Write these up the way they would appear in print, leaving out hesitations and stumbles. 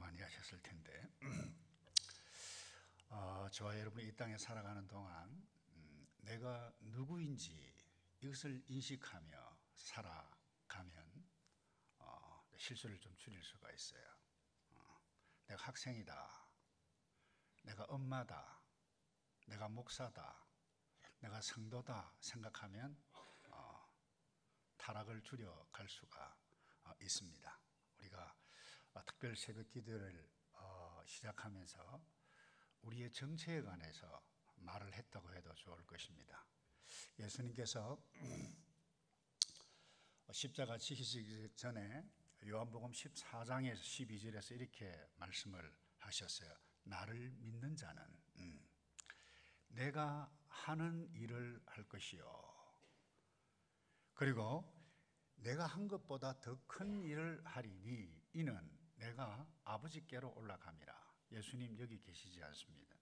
많이 하셨을 텐데 저와 여러분이 이 땅에 살아가는 동안 내가 누구인지 이것을 인식하며 살아가면 실수를 좀 줄일 수가 있어요. 내가 학생이다, 내가 엄마다, 내가 목사다, 내가 성도다 생각하면 타락을 줄여갈 수가 있습니다. 우리가 특별 새벽 기도를 시작하면서 우리의 정체에 관해서 말을 했다고 해도 좋을 것입니다. 예수님께서 십자가 지시기 전에 요한복음 14장에서 12절에서 이렇게 말씀을 하셨어요. 나를 믿는 자는 내가 하는 일을 할 것이요, 그리고 내가 한 것보다 더 큰 일을 하리니 이는 내가 아버지께로 올라감이라. 예수님 여기 계시지 않습니다.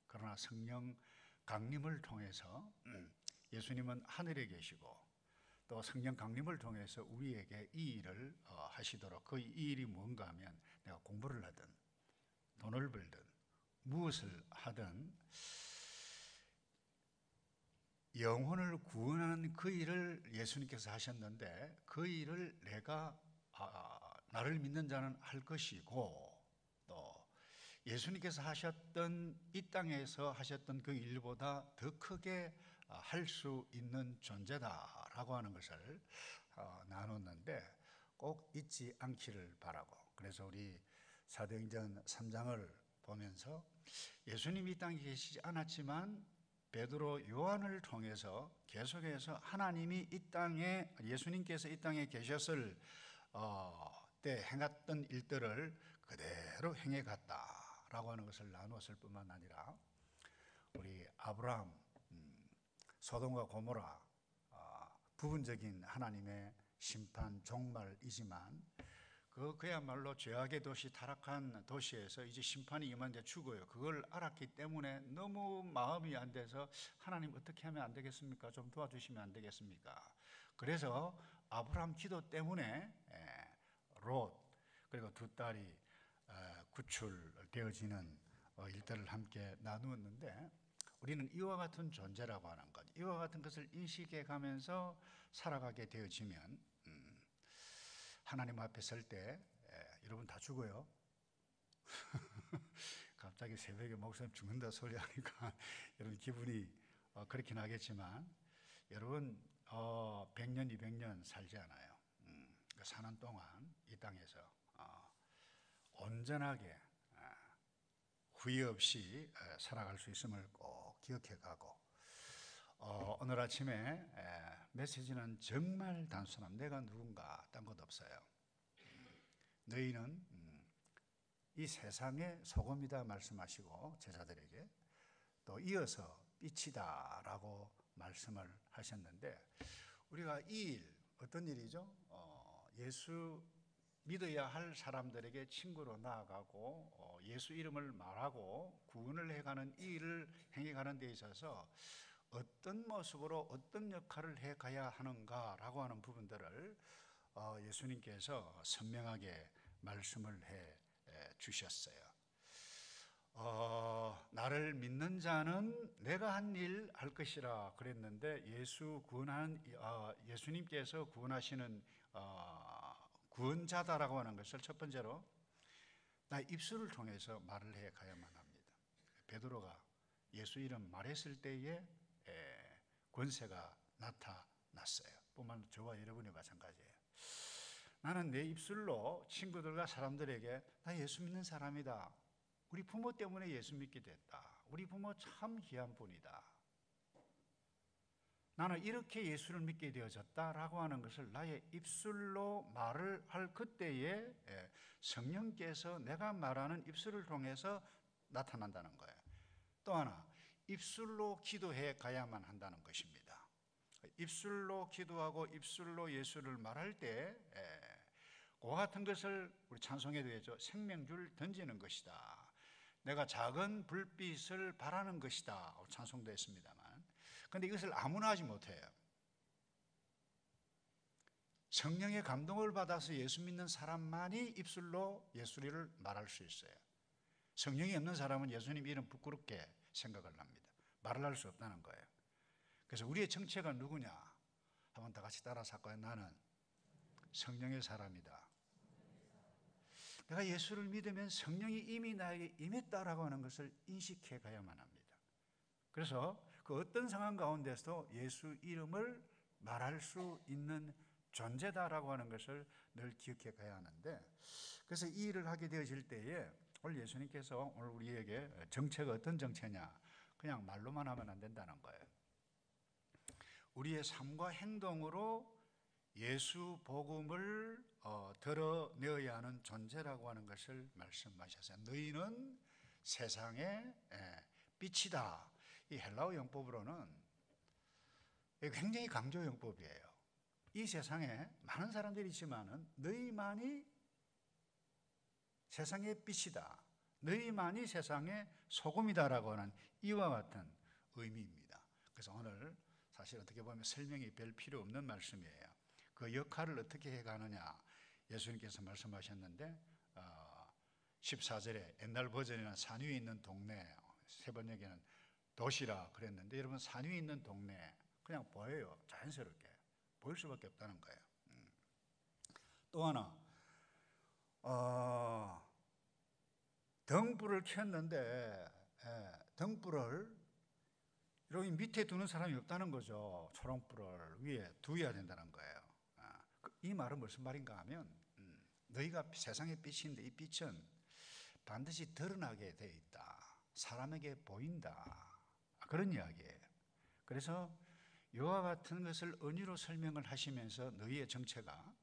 그러나 성령 강림을 통해서 예수님은 하늘에 계시고 또 성령 강림을 통해서 우리에게 이 일을 하시도록, 그 이 일이 뭔가 하면 내가 공부를 하든 돈을 벌든 무엇을 하든 영혼을 구원하는 그 일을 예수님께서 하셨는데, 그 일을 내가 나를 믿는 자는 할 것이고, 또 예수님께서 하셨던 이 땅에서 하셨던 그 일보다 더 크게 할 수 있는 존재다라고 하는 것을 나눴는데 꼭 잊지 않기를 바라고, 그래서 우리 사도행전 3장을 보면서 예수님이 이 땅에 계시지 않았지만 베드로, 요한을 통해서 계속해서 하나님이 이 땅에, 예수님께서 이 땅에 계셨을 때 행했던 일들을 그대로 행해 갔다라고 하는 것을 나누었을 뿐만 아니라 우리 아브라함, 소돔과 고모라, 부분적인 하나님의 심판 종말이지만 그야말로 죄악의 도시, 타락한 도시에서 이제 심판이 임한데 죽어요. 그걸 알았기 때문에 너무 마음이 안 돼서 하나님 어떻게 하면 안 되겠습니까? 좀 도와주시면 안 되겠습니까? 그래서 아브라함 기도 때문에 롯, 그리고 두 딸이 구출되어지는 일들을 함께 나누었는데, 우리는 이와 같은 존재라고 하는 것, 이와 같은 것을 인식해 가면서 살아가게 되어지면 하나님 앞에 설 때 여러분 다 죽어요. 갑자기 새벽에 목사님 죽는다 소리 하니까 여러분 기분이 그렇긴 하겠지만, 여러분 100년 200년 살지 않아요. 사는 동안 이 땅에서 온전하게 후회 없이 살아갈 수 있음을 꼭 기억해 가고, 오늘 아침에 메시지는 정말 단순함. 내가 누군가, 딴 것 없어요. 너희는 이 세상의 소금이다 말씀하시고, 제자들에게 또 이어서 빛이다 라고 말씀을 하셨는데, 우리가 이 일, 어떤 일이죠? 예수 믿어야 할 사람들에게 친구로 나아가고 예수 이름을 말하고 구원을 해가는 이 일을 행해가는 데 있어서 어떤 모습으로 어떤 역할을 해가야 하는가라고 하는 부분들을 예수님께서 선명하게 말씀을 해 주셨어요. 나를 믿는 자는 내가 한 일 할 것이라 그랬는데, 예수님께서 구원하시는 구원자다라고 하는 것을 첫 번째로 나의 입술을 통해서 말을 해 가야만 합니다. 베드로가 예수 이름 말했을 때에 권세가 나타났어요. 뿐만 저와 여러분이 마찬가지예요. 나는 내 입술로 친구들과 사람들에게 나 예수 믿는 사람이다, 우리 부모 때문에 예수 믿게 됐다, 우리 부모 참 귀한 분이다, 나는 이렇게 예수를 믿게 되어졌다라고 하는 것을 나의 입술로 말을 할 그때에 성령께서 내가 말하는 입술을 통해서 나타난다는 거예요. 또 하나, 입술로 기도해 가야만 한다는 것입니다. 입술로 기도하고 입술로 예수를 말할 때 그와 같은 것을 우리 찬송에도 했죠. 생명줄 던지는 것이다, 내가 작은 불빛을 바라는 것이다, 찬송도 했습니다만, 그런데 이것을 아무나 하지 못해요. 성령의 감동을 받아서 예수 믿는 사람만이 입술로 예수를 말할 수 있어요. 성령이 없는 사람은 예수님 이름 부끄럽게 생각을 합니다. 말을 할 수 없다는 거예요. 그래서 우리의 정체가 누구냐? 한번 다 같이 따라서 할까요? 나는 성령의 사람이다. 내가 예수를 믿으면 성령이 이미 나에게 임했다라고 하는 것을 인식해 가야만 합니다. 그래서 그 어떤 상황 가운데서도 예수 이름을 말할 수 있는 존재다라고 하는 것을 늘 기억해 가야 하는데, 그래서 이 일을 하게 되어질 때에 오늘 예수님께서 오늘 우리에게 정체가 어떤 정체냐, 그냥 말로만 하면 안 된다는 거예요. 우리의 삶과 행동으로 예수 복음을 드러내어야 하는 존재라고 하는 것을 말씀하셨어요. 너희는 세상의 빛이다. 이 헬라어 영법으로는 굉장히 강조 영법이에요. 이 세상에 많은 사람들이 있지만은 너희만이 세상의 빛이다. 너희만이 세상의 소금이다라고 하는 이와 같은 의미입니다. 그래서 오늘 사실 어떻게 보면 설명이 별 필요 없는 말씀이에요. 그 역할을 어떻게 해가느냐 예수님께서 말씀하셨는데 14절에 옛날 버전에는 산 위에 있는 동네, 세 번역에는 도시라 그랬는데, 여러분 산 위에 있는 동네 그냥 보여요. 자연스럽게 보일 수밖에 없다는 거예요. 또 하나 등불을 켰는데 등불을 여기 밑에 두는 사람이 없다는 거죠. 초롱불을 위에 두어야 된다는 거예요. 이 말은 무슨 말인가 하면 너희가 세상의 빛인데 이 빛은 반드시 드러나게 돼 있다. 사람에게 보인다. 그런 이야기예요. 그래서 이와 같은 것을 은유로 설명을 하시면서 너희의 정체가,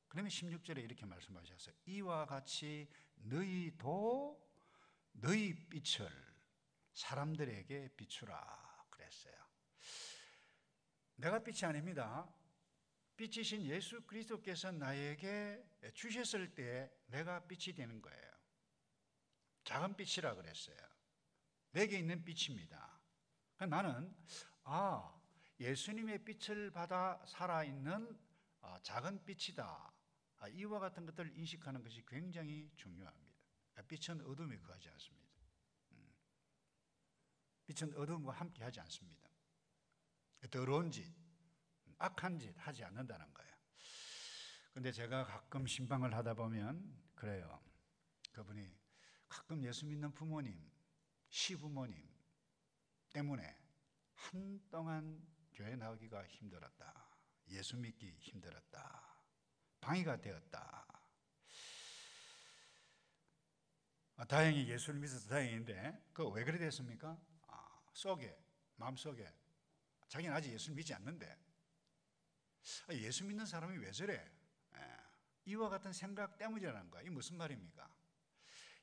그러면 16절에 이렇게 말씀하셨어요. 이와 같이 너희도 너희 빛을 사람들에게 비추라 그랬어요. 내가 빛이 아닙니다. 빛이신 예수 그리스도께서 나에게 주셨을 때 내가 빛이 되는 거예요. 작은 빛이라 그랬어요. 내게 있는 빛입니다. 나는 예수님의 빛을 받아 살아있는 작은 빛이다. 이와 같은 것들을 인식하는 것이 굉장히 중요합니다. 빛은 어둠에 거하지 않습니다. 빛은 어둠과 함께 하지 않습니다. 더러운 짓, 악한 짓 하지 않는다는 거예요. 근데 제가 가끔 신방을 하다 보면 그래요. 그분이 가끔 예수 믿는 부모님, 시부모님 때문에 한동안 교회 나오기가 힘들었다. 예수 믿기 힘들었다. 방해가 되었다. 다행히 예수를 믿어서 다행인데 그 왜 그래 됐습니까? 마음속에 자기는 아직 예수를 믿지 않는데 예수 믿는 사람이 왜 저래? 이와 같은 생각 때문이라는 거야. 이게 무슨 말입니까?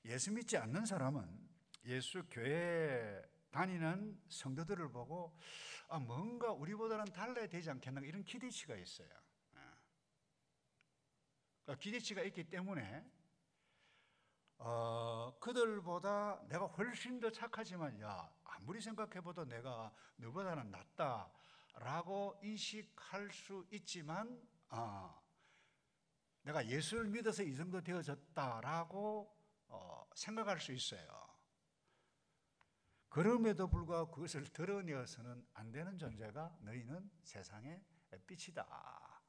예수 믿지 않는 사람은 예수 교회 다니는 성도들을 보고 뭔가 우리보다는 달라야 되지 않겠나 이런 기대치가 있어요. 그러니까 기대치가 있기 때문에 그들보다 내가 훨씬 더 착하지만 아무리 생각해봐도 내가 너보다는 낫다라고 인식할 수 있지만 내가 예수를 믿어서 이 정도 되어졌다라고 생각할 수 있어요. 그럼에도 불구하고 그것을 드러내어서는 안 되는 존재가 너희는 세상의 빛이다.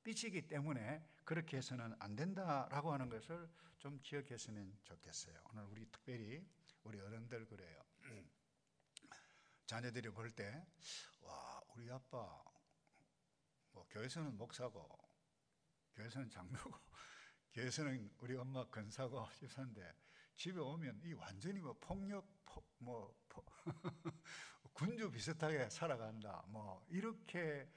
빛이기 때문에 그렇게 해서는 안 된다라고 하는 것을 좀 기억했으면 좋겠어요. 오늘 우리 특별히 우리 어른들 그래요. 자녀들이 볼 때 우리 아빠 교회에서는 목사고 교회에서는 장로고 교회에서는 우리 엄마 권사고 집사인데 집에 오면 이 완전히 폭력 군주 비슷하게 살아간다. 이렇게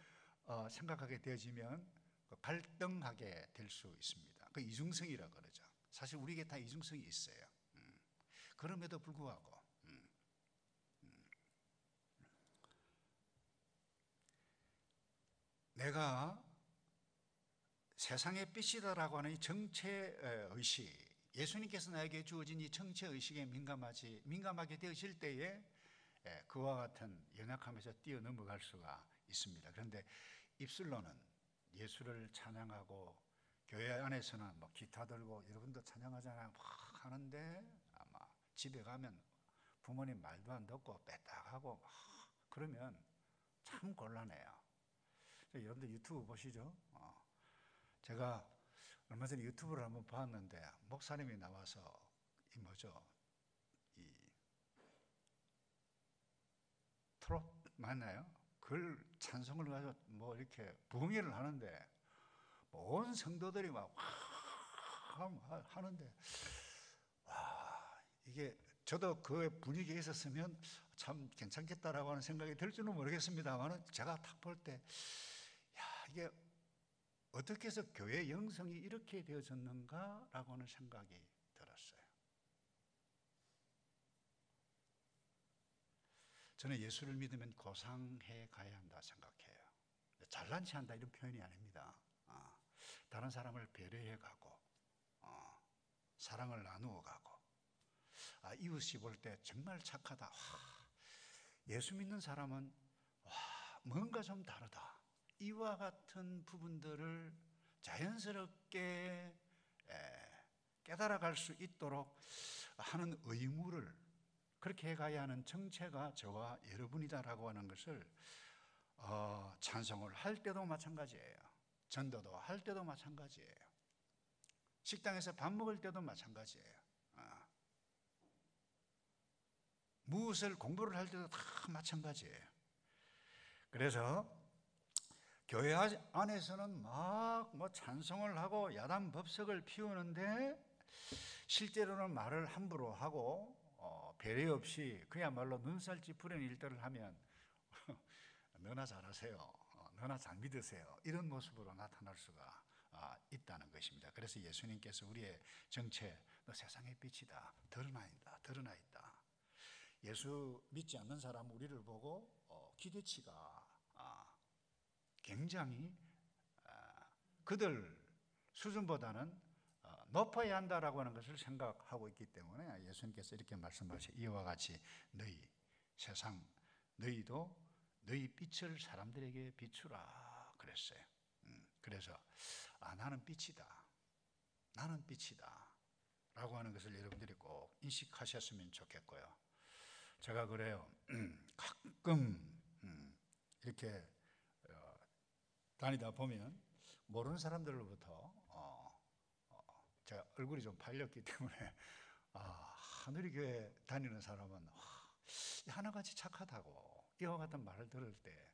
생각하게 되어지면 갈등하게 될 수 있습니다. 그 이중성이라고 그러죠. 사실 우리에게 다 이중성이 있어요. 그럼에도 불구하고 내가 세상의 빛이다라고 하는 이 정체의식, 예수님께서 나에게 주어진 이 정체의식에 민감하게 되어질 때에 그와 같은 연약함에서 뛰어넘어갈 수가 있습니다. 그런데 입술로는 예수를 찬양하고 교회 안에서는 뭐 기타 들고 여러분도 찬양하잖아요. 막 하는데 아마 집에 가면 부모님 말도 안 듣고 빼딱하고 막 그러면 참 곤란해요. 여러분들 유튜브 보시죠. 제가 얼마 전에 유튜브를 한번 봤는데 목사님이 나와서 이 트롯 맞나요? 그걸 찬송을 가지고 뭐 이렇게 부흥회를 하는데 온 성도들이 막 하는데 와, 이게 저도 그 분위기에 있었으면 참 괜찮겠다라고 하는 생각이 들 줄은 모르겠습니다만 제가 딱 볼 때 야, 이게 어떻게 해서 교회 영성이 이렇게 되어졌는가라고 하는 생각이 들었어요. 저는 예수를 믿으면 고상해 가야 한다 생각해요. 잘난 체한다 이런 표현이 아닙니다. 다른 사람을 배려해 가고 사랑을 나누어 가고 이웃이 볼 때 정말 착하다. 와, 예수 믿는 사람은 와, 뭔가 좀 다르다. 이와 같은 부분들을 자연스럽게 깨달아갈 수 있도록 하는 의무를 그렇게 해가야 하는 정체가 저와 여러분이다라고 하는 것을 찬송을 할 때도 마찬가지예요. 전도도 할 때도 마찬가지예요. 식당에서 밥 먹을 때도 마찬가지예요. 무엇을 공부를 할 때도 다 마찬가지예요. 그래서 교회 안에서는 막 뭐 찬송을 하고 야단법석을 피우는데 실제로는 말을 함부로 하고 배려 없이 그야말로 눈살 찌푸리는 일들을 하면 너나 잘하세요, 너나 잘 믿으세요 이런 모습으로 나타날 수가 있다는 것입니다. 그래서 예수님께서 우리의 정체, 너 세상의 빛이다, 드러나 있다. 예수 믿지 않는 사람 우리를 보고 기대치가 굉장히 그들 수준보다는 높아야 한다라고 하는 것을 생각하고 있기 때문에 예수님께서 이렇게 말씀하시죠. 이와 같이 너희도 너희 빛을 사람들에게 비추라 그랬어요. 그래서 나는 빛이다 라고 하는 것을 여러분들이 꼭 인식하셨으면 좋겠고요. 제가 그래요. 가끔 이렇게 다니다 보면 모르는 사람들로부터 제가 얼굴이 좀 팔렸기 때문에 하늘교회 다니는 사람은 하나같이 착하다고 이와 같은 말을 들을 때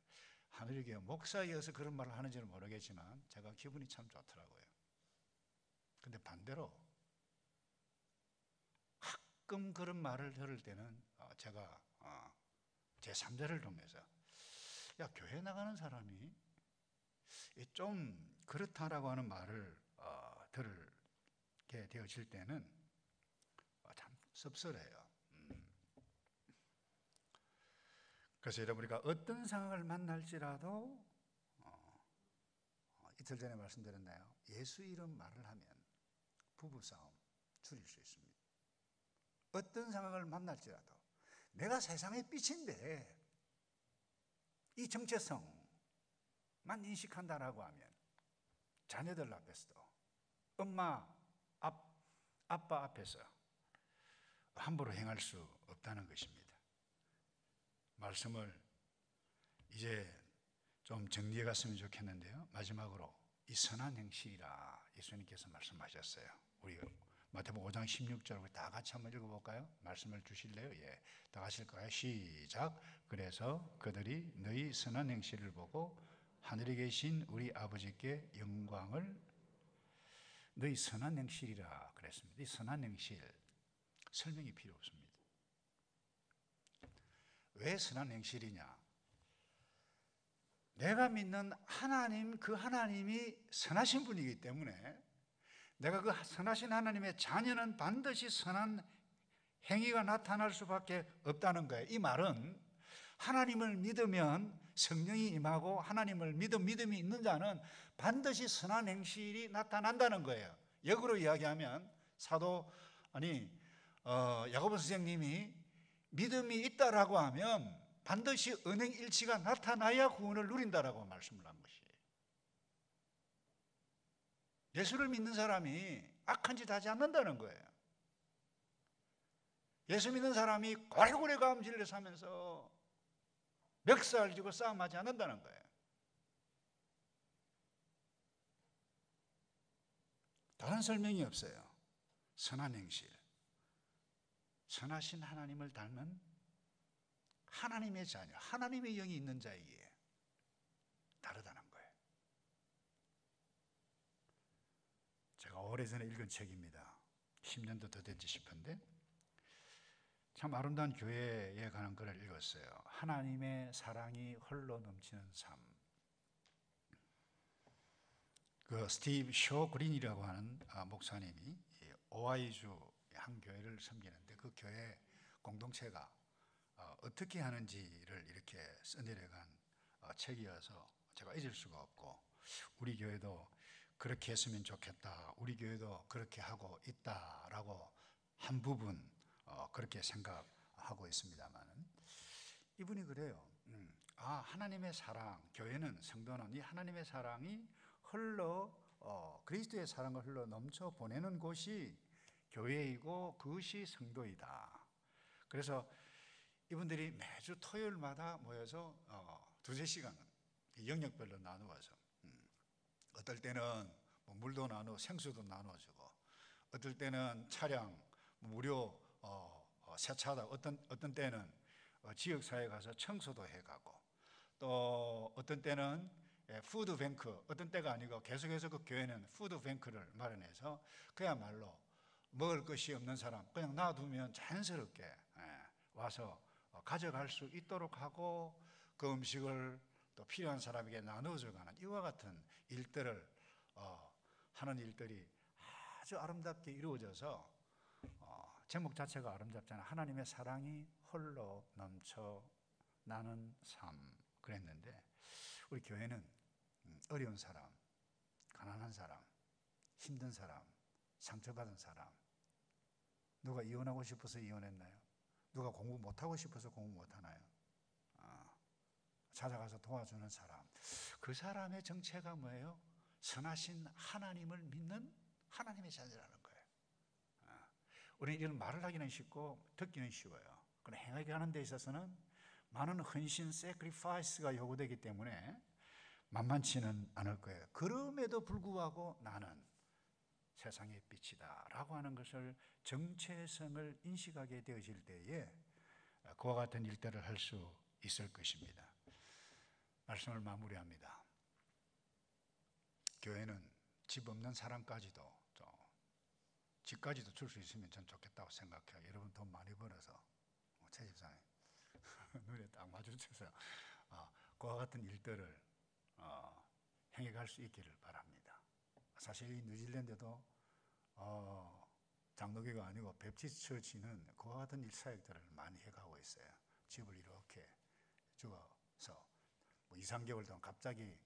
하늘교회 목사이어서 그런 말을 하는지는 모르겠지만 제가 기분이 참 좋더라고요. 근데 반대로 가끔 그런 말을 들을 때는 제가 제 3자를 보면서 야, 교회 나가는 사람이 좀 그렇다라고 하는 말을 들게 되어질 때는 참 씁쓸해요. 그래서 여러분이가 어떤 상황을 만날지라도 이틀 전에 말씀드렸나요? 예수 이름 말을 하면 부부싸움 줄일 수 있습니다. 어떤 상황을 만날지라도 내가 세상의 빛인데 이 정체성만 인식한다라고 하면 자녀들 앞에서도 엄마, 아빠 앞에서 함부로 행할 수 없다는 것입니다. 말씀을 이제 좀 정리해 갔으면 좋겠는데요. 마지막으로 이 선한 행실이라 예수님께서 말씀하셨어요. 우리 마태복음 5장 16절 다 같이 한번 읽어볼까요? 말씀을 주실래요? 예, 다 하실까요? 시작. 그래서 그들이 너희 선한 행실을 보고 하늘에 계신 우리 아버지께 영광을 너희 선한 행실이라 그랬습니다. 이 선한 행실 설명이 필요 없습니다. 왜 선한 행실이냐? 내가 믿는 하나님, 그 하나님이 선하신 분이기 때문에 내가 그 선하신 하나님의 자녀는 반드시 선한 행위가 나타날 수밖에 없다는 거예요. 이 말은 하나님을 믿으면 성령이 임하고 하나님을 믿음이 있는 자는 반드시 선한 행실이 나타난다는 거예요. 역으로 이야기하면 야고보 선생님이 믿음이 있다라고 하면 반드시 언행일치가 나타나야 구원을 누린다라고 말씀을 한 것이에요. 예수를 믿는 사람이 악한 짓 하지 않는다는 거예요. 예수 믿는 사람이 고래고래 감질을 사면서 멱살 쥐고 싸움하지 않는다는 거예요. 다른 설명이 없어요. 선한 행실, 선하신 하나님을 닮은 하나님의 자녀, 하나님의 영이 있는 자에게 다르다는 거예요. 제가 오래전에 읽은 책입니다. 10년도 더 됐지 싶은데 참 아름다운 교회에 관한 글을 읽었어요. 하나님의 사랑이 헐로 넘치는 삶. 그 스티브 쇼 그린이라고 하는 목사님이 오하이주 한 교회를 섬기는데 그 교회 공동체가 어떻게 하는지를 이렇게 써내려간 책이어서 제가 잊을 수가 없고, 우리 교회도 그렇게 했으면 좋겠다, 우리 교회도 그렇게 하고 있다라고 한 부분 그렇게 생각하고 있습니다만, 이분이 그래요. 하나님의 사랑, 교회는, 성도는 이 하나님의 사랑이 그리스도의 사랑을 흘러 넘쳐 보내는 곳이 교회이고 그것이 성도이다. 그래서 이분들이 매주 토요일마다 모여서 두세 시간 영역별로 나누어서 어떨 때는 물도 나누고 생수도 나눠주고, 어떨 때는 차량 무료 세차다, 어떤 때는 지역사회에 가서 청소도 해가고, 또 어떤 때는 푸드뱅크, 어떤 때가 아니고 계속해서 그 교회는 푸드뱅크를 마련해서 그야말로 먹을 것이 없는 사람 그냥 놔두면 자연스럽게 와서 가져갈 수 있도록 하고, 그 음식을 또 필요한 사람에게 나눠줘가는 이와 같은 일들을 하는 일들이 아주 아름답게 이루어져서 제목 자체가 아름답잖아요. 하나님의 사랑이 홀로 넘쳐 나는 삶 그랬는데, 우리 교회는 어려운 사람, 가난한 사람, 힘든 사람, 상처받은 사람, 누가 이혼하고 싶어서 이혼했나요? 누가 공부 못하고 싶어서 공부 못하나요? 찾아가서 도와주는 사람, 그 사람의 정체가 뭐예요? 선하신 하나님을 믿는 하나님의 자녀라는 거예요. 우리는 이런 말을 하기는 쉽고 듣기는 쉬워요. 그러나 행하게 하는 데 있어서는 많은 헌신, sacrifice가 요구되기 때문에 만만치는 않을 거예요. 그럼에도 불구하고 나는 세상의 빛이다 라고 하는 것을, 정체성을 인식하게 되어질 때에 그와 같은 일들을 할 수 있을 것입니다. 말씀을 마무리합니다. 교회는 집 없는 사람까지도, 집까지도 줄 수 있으면 전 좋겠다고 생각해요. 여러분 돈 많이 벌어서 제 집사님 눈에 딱 마주쳐서 그와 같은 일들을 행해갈 수 있기를 바랍니다. 사실 이 뉴질랜드도 장로교가 아니고 베프티스트 처치는 그와 같은 일사역들을 많이 해가고 있어요. 집을 이렇게 주어서 2, 3개월 동안 갑자기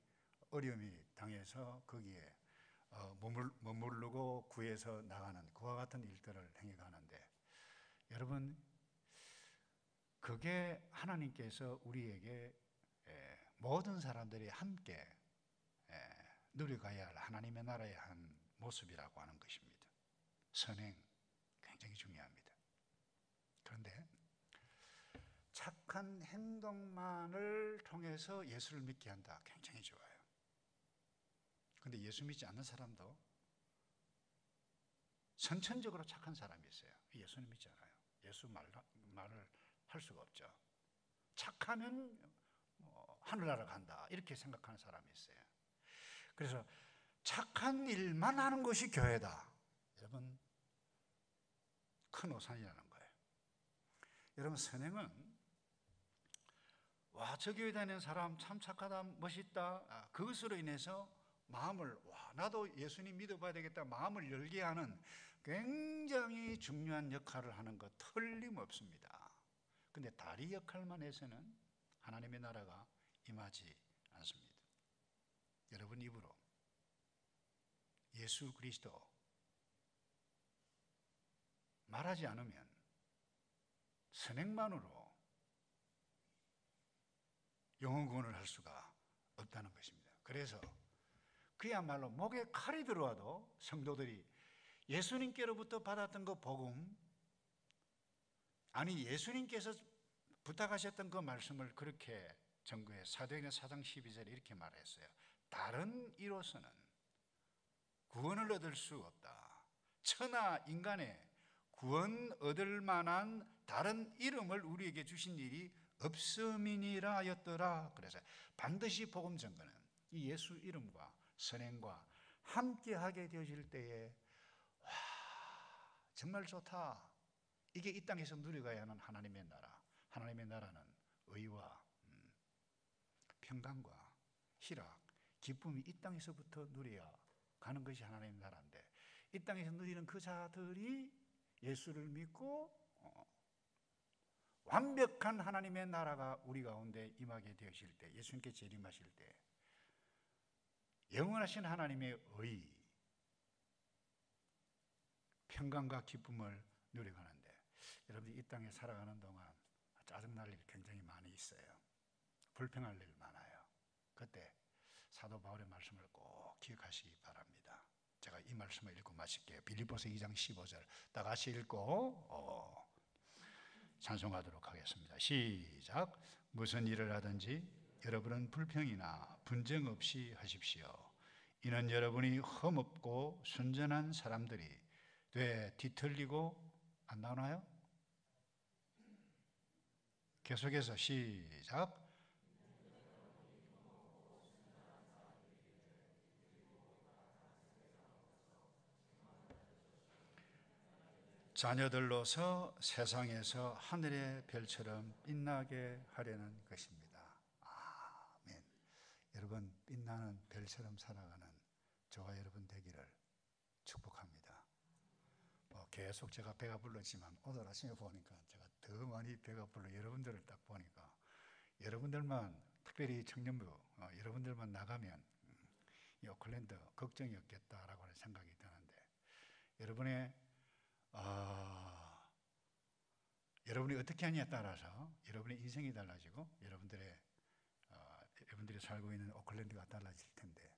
어려움이 당해서 거기에 머무르고 구해서 나가는 그와 같은 일들을 행해가는데, 여러분 그게 하나님께서 우리에게 모든 사람들이 함께 누려가야 할 하나님의 나라의 한 모습이라고 하는 것입니다. 선행 굉장히 중요합니다. 그런데 착한 행동만을 통해서 예수를 믿게 한다, 굉장히 좋아요. 그런데 예수 믿지 않는 사람도 선천적으로 착한 사람이 있어요. 예수는 믿지 않아요. 예수 말을 할 수가 없죠. 착하면 하늘나라 간다 이렇게 생각하는 사람이 있어요. 그래서 착한 일만 하는 것이 교회다. 여러분 큰 오산이라는 거예요. 여러분 선행은 저 교회 다니는 사람 참 착하다, 멋있다, 그것으로 인해서 마음을 나도 예수님 믿어봐야 되겠다 마음을 열게 하는 굉장히 중요한 역할을 하는 것 틀림없습니다. 근데 다리 역할만 해서는 하나님의 나라가 임하지 않습니다. 여러분 입으로 예수 그리스도 말하지 않으면 선행만으로 영혼 구원을 할 수가 없다는 것입니다. 그래서 그야말로 목에 칼이 들어와도 성도들이 예수님께로부터 받았던 그 복음, 아니 예수님께서 부탁하셨던 그 말씀을 그렇게 전거해 사도행전 4장 12절에 이렇게 말했어요. 다른 이로서는 구원을 얻을 수 없다. 천하 인간의 구원 얻을 만한 다른 이름을 우리에게 주신 일이 없음이니라 하였더라. 그래서 반드시 복음 전거는 이 예수 이름과 선행과 함께하게 되어질 때에 와, 정말 좋다. 이게 이 땅에서 누려가야 하는 하나님의 나라. 하나님의 나라는 의와 평강과 희락, 기쁨이 이 땅에서부터 누려야 가는 것이 하나님의 나라인데, 이 땅에서 누리는 그 자들이 예수를 믿고 완벽한 하나님의 나라가 우리 가운데 임하게 되어질 때, 예수님께 재림하실 때 영원하신 하나님의 의, 평강과 기쁨을 누려가는데, 여러분들이 이 땅에 살아가는 동안 짜증날 일 굉장히 많이 있어요. 불평할 일 많아요. 그때 사도 바울의 말씀을 꼭 기억하시기 바랍니다. 제가 이 말씀을 읽고 마칠게요. 빌립보서 2장 15절 다 같이 읽고 찬송하도록 하겠습니다. 시작. 무슨 일을 하든지 여러분은 불평이나 분쟁 없이 하십시오. 이는 여러분이 흠없고 순전한 사람들이 돼 뒤틀리고, 안 나오나요? 계속해서 시작. 자녀들로서 세상에서 하늘의 별처럼 빛나게 하려는 것입니다. 아멘. 여러분, 빛나는 별처럼 살아가는 저와 여러분 되기를 축복합니다. 계속 제가 배가 불렀지만 오늘 아침에 보니까 제가 더 많이 배가 불러. 여러분들을 딱 보니까 여러분들만, 특별히 청년부 여러분들만 나가면 이 오클랜드 걱정이 없겠다라고 하는 생각이 드는데, 여러분이 어떻게 하냐에 따라서 여러분의 인생이 달라지고 여러분들이 살고 있는 오클랜드가 달라질 텐데,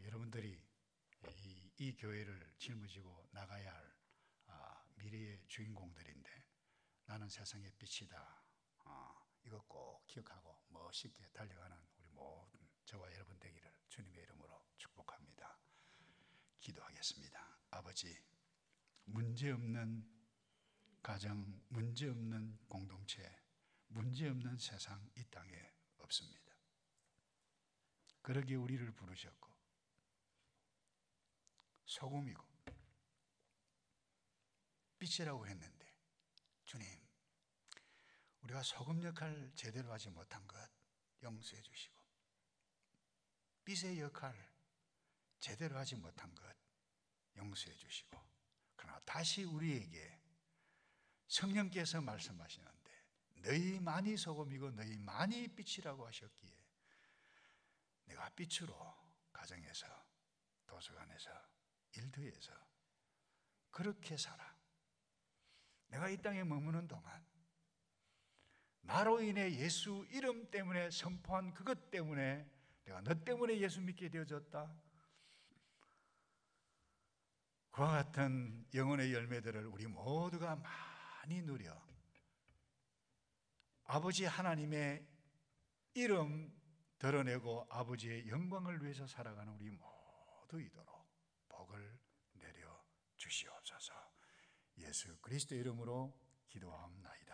여러분들이 이 교회를 짊어지고 나가야 할 미래의 주인공들인데, 나는 세상의 빛이다. 이거 꼭 기억하고 멋있게 달려가는 우리 모든 저와 여러분 되기를 주님의 이름으로 축복합니다. 기도하겠습니다. 아버지, 문제없는 가정, 문제없는 공동체, 문제없는 세상 이 땅에 없습니다. 그러기에 우리를 부르셨고 소금이고 빛이라고 했는데, 주님, 우리가 소금 역할 제대로 하지 못한 것 용서해 주시고, 빛의 역할 제대로 하지 못한 것 용서해 주시고, 그러나 다시 우리에게 성령께서 말씀하시는데, 너희 많이 소금이고 너희 많이 빛이라고 하셨기에 내가 빛으로 가정에서, 도서관에서, 일터에서 그렇게 살아. 내가 이 땅에 머무는 동안 나로 인해 예수 이름 때문에 선포한 그것 때문에 내가 너 때문에 예수 믿게 되어졌다. 그와 같은 영혼의 열매들을 우리 모두가 많이 누려 아버지 하나님의 이름 드러내고 아버지의 영광을 위해서 살아가는 우리 모두이도록 복을 내려 주시옵소서. 예수 그리스도 이름으로 기도하옵나이다.